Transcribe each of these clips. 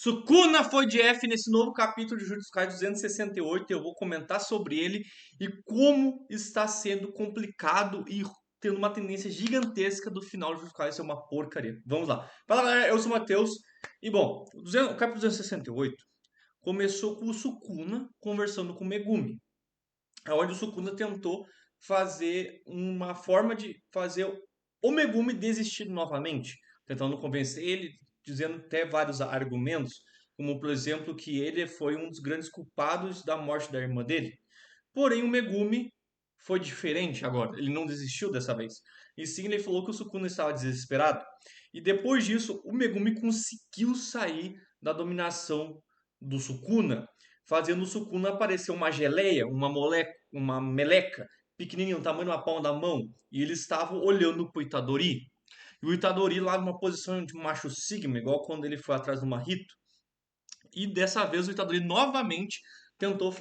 Sukuna foi de F nesse novo capítulo de Jujutsu Kaisen 268. Eu vou comentar sobre ele e como está sendo complicado e tendo uma tendência gigantesca do final de Jujutsu Kaisen ser uma porcaria. Vamos lá. Fala galera, eu sou o Matheus. E bom, o capítulo 268 começou com o Sukuna conversando com o Megumi, onde o Sukuna tentou fazer uma forma de fazer o Megumi desistir novamente, tentando convencer ele, dizendo até vários argumentos, como por exemplo que ele foi um dos grandes culpados da morte da irmã dele. Porém, o Megumi foi diferente agora, ele não desistiu dessa vez. E sim, ele falou que o Sukuna estava desesperado. E depois disso, o Megumi conseguiu sair da dominação do Sukuna, fazendo o Sukuna parecer uma geleia, uma meleca, pequenininho, tamanho de uma palma da mão. E eles estavam olhando pro Itadori. E o Itadori lá numa posição de macho sigma, igual quando ele foi atrás do Mahito. E dessa vez o Itadori novamente tentou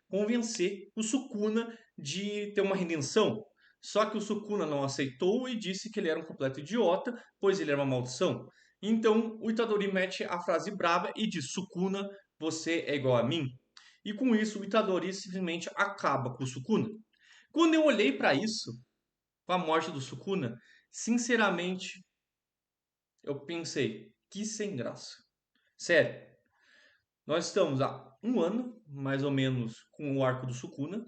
convencer o Sukuna de ter uma redenção. Só que o Sukuna não aceitou e disse que ele era um completo idiota, pois ele era uma maldição. Então o Itadori mete a frase braba e diz: Sukuna, você é igual a mim. E com isso o Itadori simplesmente acaba com o Sukuna. Quando eu olhei para isso, com a morte do Sukuna, sinceramente eu pensei: que sem graça. Sério, nós estamos há um ano, mais ou menos, com o arco do Sukuna,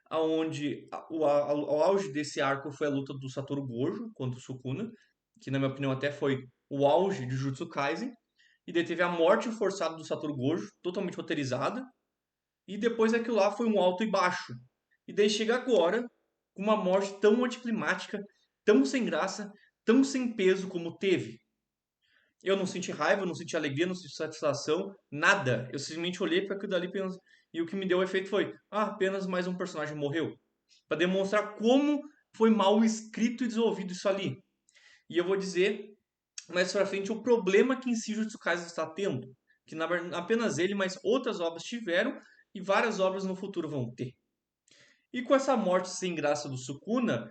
aonde o auge desse arco foi a luta do Satoru Gojo contra o Sukuna, que na minha opinião até foi o auge de Jujutsu Kaisen, e daí teve a morte forçada do Satoru Gojo, totalmente roteirizada, e depois aquilo lá foi um alto e baixo. E daí chega agora, com uma morte tão anticlimática, tão sem graça, tão sem peso como teve. Eu não senti raiva, não senti alegria, não senti satisfação, nada. Eu simplesmente olhei para aquilo dali e o que me deu o efeito foi: apenas mais um personagem morreu. Para demonstrar como foi mal escrito e desenvolvido isso ali. E eu vou dizer mais pra frente o problema que em si Jujutsu Kaisen está tendo. Que apenas ele, mas outras obras tiveram e várias obras no futuro vão ter. E com essa morte sem graça do Sukuna,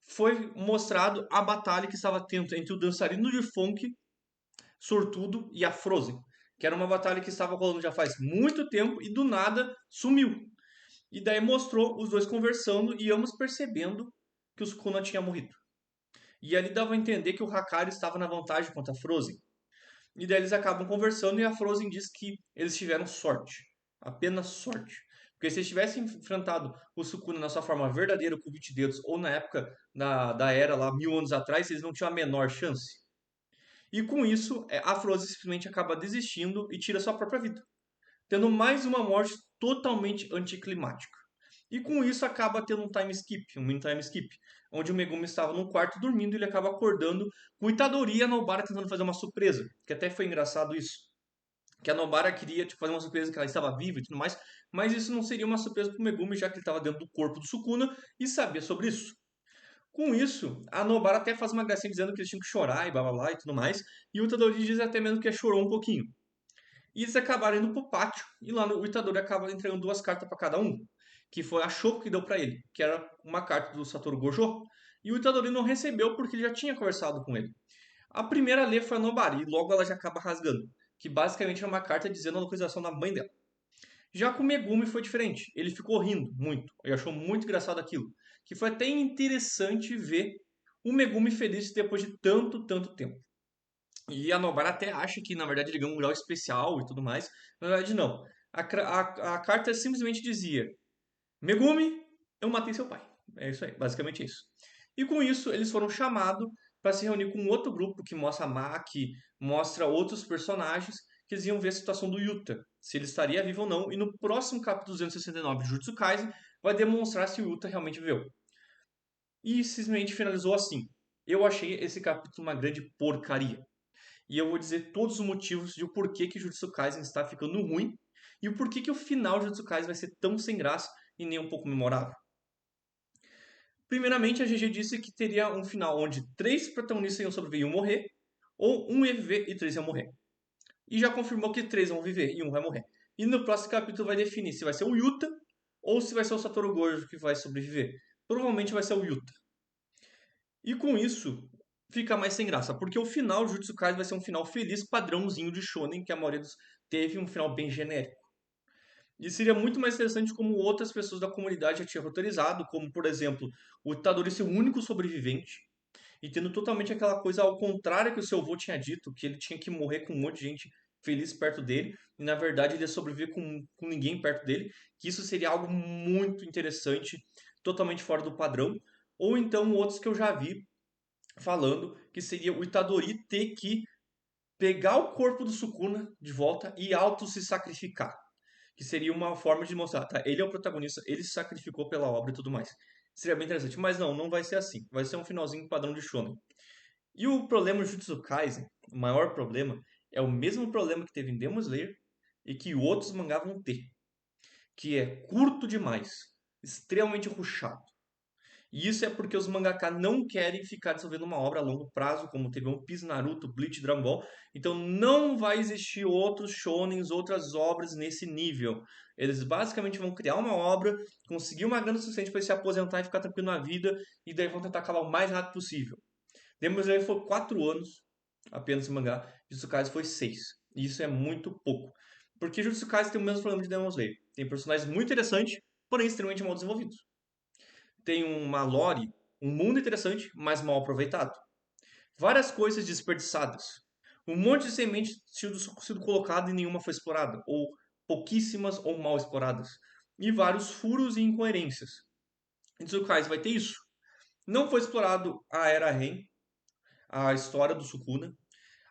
foi mostrado a batalha que estava tendo entre o dançarino de funk Sortudo e a Frozen, que era uma batalha que estava rolando já faz muito tempo e do nada sumiu. E daí mostrou os dois conversando e ambos percebendo que o Sukuna tinha morrido. E ali dava a entender que o Hakari estava na vantagem contra a Frozen. E daí eles acabam conversando e a Frozen diz que eles tiveram sorte. Apenas sorte. Porque se eles tivessem enfrentado o Sukuna na sua forma verdadeira com 20 dedos, ou na época da era lá, 1000 anos atrás, eles não tinham a menor chance. E com isso, a Frozen simplesmente acaba desistindo e tira sua própria vida, tendo mais uma morte totalmente anticlimática. E com isso acaba tendo um time skip, um mini time skip, onde o Megumi estava no quarto dormindo e ele acaba acordando com Itadori e a Nobara tentando fazer uma surpresa, que até foi engraçado isso. Que a Nobara queria fazer uma surpresa que ela estava viva e tudo mais, mas isso não seria uma surpresa para o Megumi, já que ele estava dentro do corpo do Sukuna e sabia sobre isso. Com isso, a Nobara até faz uma gracinha dizendo que eles tinham que chorar e blá blá blá e tudo mais. E o Itadori diz até mesmo que chorou um pouquinho. E eles acabaram indo pro pátio. E lá o Itadori acaba entregando duas cartas para cada um. Que foi a Shoko que deu para ele. Que era uma carta do Satoru Gojo. E o Itadori não recebeu porque ele já tinha conversado com ele. A primeira a ler foi a Nobara. E logo ela já acaba rasgando. Que basicamente é uma carta dizendo a localização da mãe dela. Já com o Megumi foi diferente. Ele ficou rindo muito. Ele achou muito engraçado aquilo. Que foi até interessante ver o Megumi feliz depois de tanto, tanto tempo. E a Nobara até acha que, na verdade, ele ganhou um grau especial e tudo mais. Na verdade, não. A carta simplesmente dizia: Megumi, eu matei seu pai. É isso aí, basicamente isso. E com isso, eles foram chamados para se reunir com outro grupo que mostra a Maki, mostra outros personagens, que eles iam ver a situação do Yuta, se ele estaria vivo ou não. E no próximo capítulo 269 de Jujutsu Kaisen, vai demonstrar se o Yuta realmente viveu. E simplesmente finalizou assim. Eu achei esse capítulo uma grande porcaria. E eu vou dizer todos os motivos de o porquê que Jujutsu Kaisen está ficando ruim e o porquê que o final de Jujutsu Kaisen vai ser tão sem graça e nem um pouco memorável. Primeiramente, a GG disse que teria um final onde 3 protagonistas iam sobreviver e iam morrer, ou um ia viver e 3 iam morrer. E já confirmou que 3 vão viver e um vai morrer. E no próximo capítulo vai definir se vai ser o Yuta ou se vai ser o Satoru Gojo que vai sobreviver. Provavelmente vai ser o Yuta. E com isso, fica mais sem graça. Porque o final de Jujutsu Kaisen vai ser um final feliz, padrãozinho de shonen, que a maioria dos teve um final bem genérico. E seria muito mais interessante como outras pessoas da comunidade já tinham roteirizado, como, por exemplo, o Itadori ser o único sobrevivente, e tendo totalmente aquela coisa ao contrário que o seu avô tinha dito, que ele tinha que morrer com um monte de gente feliz perto dele, e na verdade ele ia sobreviver com ninguém perto dele, que isso seria algo muito interessante, totalmente fora do padrão. Ou então outros que eu já vi falando, que seria o Itadori ter que pegar o corpo do Sukuna de volta e auto se sacrificar. Que seria uma forma de mostrar, tá? Ele é o protagonista, ele se sacrificou pela obra e tudo mais. Seria bem interessante, mas não, não vai ser assim. Vai ser um finalzinho padrão de shonen. E o problema de Jujutsu Kaisen, o maior problema, é o mesmo problema que teve em Demon Slayer e que outros mangás vão ter, que é curto demais, extremamente rushado. E isso é porque os mangaka não querem ficar desenvolvendo uma obra a longo prazo, como teve One Piece, Naruto, Bleach, Dragon Ball. Então não vai existir outros shonens, outras obras nesse nível. Eles basicamente vão criar uma obra, conseguir uma grana suficiente para se aposentar e ficar tranquilo na vida, e daí vão tentar acabar o mais rápido possível. Demon Slayer foi 4 anos apenas esse mangá, Jujutsu Kaisen foi 6. E isso é muito pouco. Porque Jujutsu Kaisen tem o mesmo problema de Demon Slayer. Tem personagens muito interessantes, porém extremamente mal desenvolvidos. Tem uma lore, um mundo interessante, mas mal aproveitado. Várias coisas desperdiçadas. Um monte de sementes sido colocado e nenhuma foi explorada, ou pouquíssimas ou mal exploradas. E vários furos e incoerências. Em Tsukais vai ter isso. Não foi explorado a Era Ren, a história do Sukuna.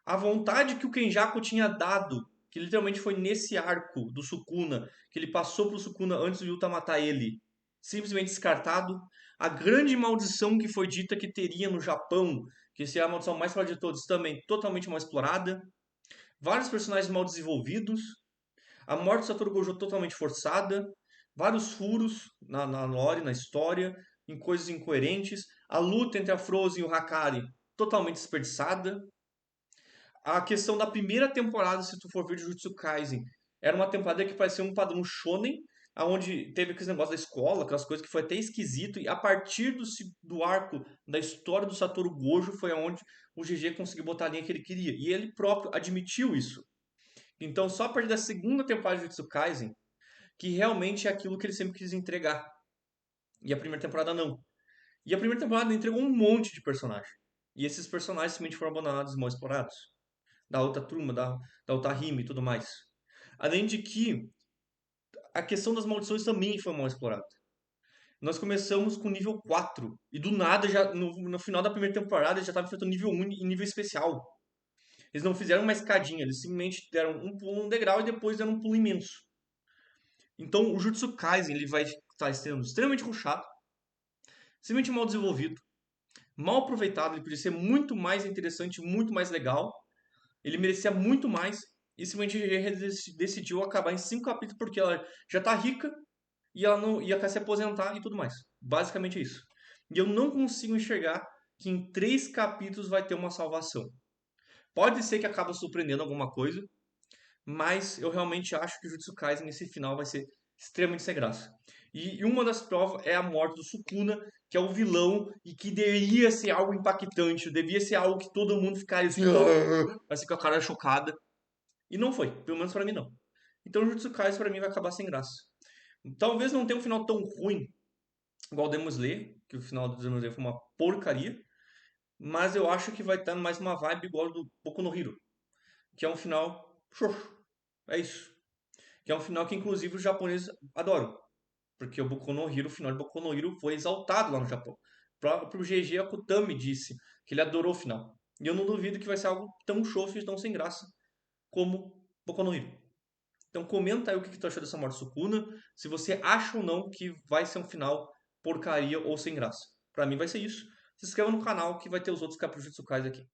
A vontade que o Kenjaku tinha dado, que literalmente foi nesse arco do Sukuna, que ele passou pro Sukuna antes do Yuta matar ele, simplesmente descartado. A grande maldição que foi dita que teria no Japão, que seria a maldição mais forte de todos, também totalmente mal explorada. Vários personagens mal desenvolvidos. A morte do Satoru Gojo totalmente forçada. Vários furos na lore, na história, em coisas incoerentes. A luta entre a Frozen e o Hakari totalmente desperdiçada. A questão da primeira temporada, se tu for ver Jujutsu Kaisen, era uma temporada que parecia um padrão shonen, aonde teve aqueles negócios da escola, aquelas coisas que foi até esquisito, e a partir do arco da história do Satoru Gojo foi aonde o GG conseguiu botar a linha que ele queria. E ele próprio admitiu isso. Então, só a partir da segunda temporada de Jujutsu Kaisen, que realmente é aquilo que ele sempre quis entregar. E a primeira temporada não. E a primeira temporada entregou um monte de personagens. E esses personagens simplesmente foram abandonados e mal explorados da outra turma, da outra rima e tudo mais. Além de que a questão das maldições também foi mal explorada. Nós começamos com nível 4 e do nada, já no final da primeira temporada, já estava enfrentando nível 1 e nível especial. Eles não fizeram uma escadinha, eles simplesmente deram um pulo, um degrau e depois deram um pulo imenso. Então o Jutsu Kaisen ele vai estar sendo extremamente rushado, extremamente mal desenvolvido, mal aproveitado, ele podia ser muito mais interessante, muito mais legal. Ele merecia muito mais. E simplesmente decidiu acabar em 5 capítulos porque ela já tá rica e ela não ia querer se aposentar e tudo mais. Basicamente é isso. E eu não consigo enxergar que em 3 capítulos vai ter uma salvação. Pode ser que acabe surpreendendo alguma coisa, mas eu realmente acho que o Jujutsu Kaisen nesse final vai ser extremamente sem graça. E uma das provas é a morte do Sukuna, que é o vilão e que deveria ser algo impactante, devia ser algo que todo mundo ficaria assim, vai ser com a cara chocada. E não foi, pelo menos pra mim não. Então Jujutsu Kaisen pra mim vai acabar sem graça. Talvez não tenha um final tão ruim igual Demon Slayer, que o final do Demon Slayer foi uma porcaria, mas eu acho que vai estar mais uma vibe igual do Boku no Hero, que é um final xoxo. É isso. Que é um final que inclusive os japoneses adoram, porque o Boku no Hero, o final de Boku no Hero foi exaltado lá no Japão. O próprio GG Akutami disse que ele adorou o final. E eu não duvido que vai ser algo tão xoxo e tão sem graça como Boku no Hero. Então comenta aí o que tu achou dessa morte Sukuna, se você acha ou não que vai ser um final porcaria ou sem graça. Pra mim vai ser isso. Se inscreva no canal que vai ter os outros capítulos de Tsukais aqui.